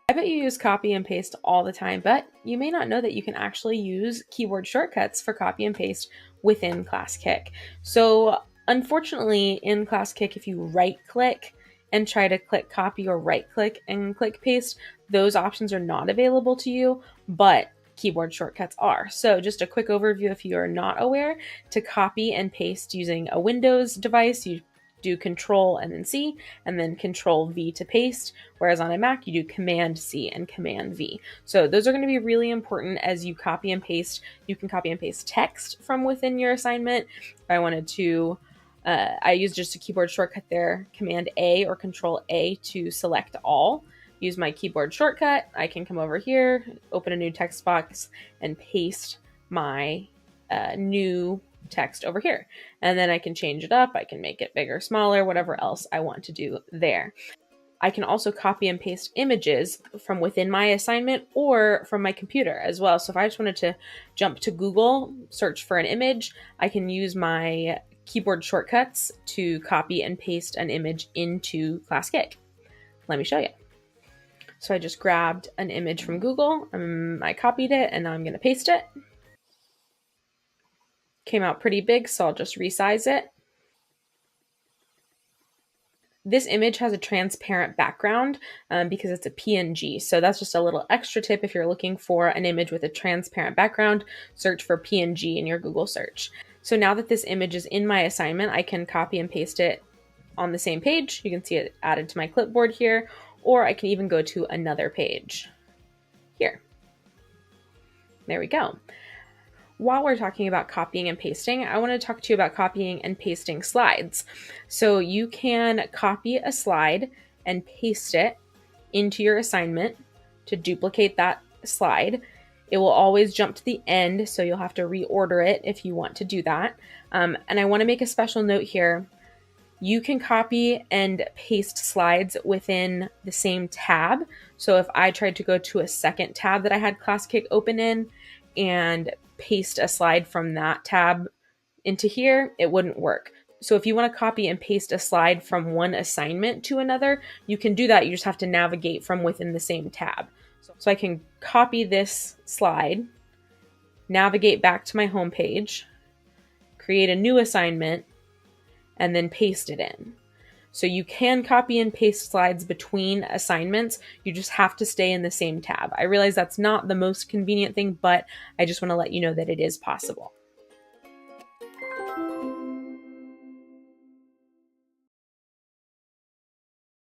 I bet you use copy and paste all the time, but you may not know that you can actually use keyboard shortcuts for copy and paste within Classkick. So unfortunately in Classkick, if you right click and try to click copy or right click and click paste, those options are not available to you, but keyboard shortcuts are. So just a quick overview if you are not aware, to copy and paste using a Windows device, you do Control and then C, and then Control V to paste. Whereas on a Mac, you do Command C and Command V. So those are going to be really important as you copy and paste. You can copy and paste text from within your assignment. If I wanted to, I use just a keyboard shortcut there, Command A or Control A to select all. Use my keyboard shortcut. I can come over here, open a new text box, and paste my new text over here. And then I can change it up. I can make it bigger, smaller, whatever else I want to do there. I can also copy and paste images from within my assignment or from my computer as well. So if I just wanted to jump to Google, search for an image, I can use my keyboard shortcuts to copy and paste an image into Classkick. Let me show you. So I just grabbed an image from Google, I copied it, and now I'm going to paste it. Came out pretty big, so I'll just resize it. This image has a transparent background because it's a PNG. So that's just a little extra tip. If you're looking for an image with a transparent background, search for PNG in your Google search. So now that this image is in my assignment, I can copy and paste it on the same page. You can see it added to my clipboard here, or I can even go to another page here. There we go. While we're talking about copying and pasting, I want to talk to you about copying and pasting slides. So you can copy a slide and paste it into your assignment to duplicate that slide. It will always jump to the end, so you'll have to reorder it if you want to do that. And I want to make a special note here. You can copy and paste slides within the same tab. So if I tried to go to a second tab that I had Classkick open in and paste a slide from that tab into here, it wouldn't work. So if you want to copy and paste a slide from one assignment to another, you can do that. You just have to navigate from within the same tab. So I can copy this slide, navigate back to my home page, create a new assignment, and then paste it in. So you can copy and paste slides between assignments. You just have to stay in the same tab. I realize that's not the most convenient thing, but I just want to let you know that it is possible.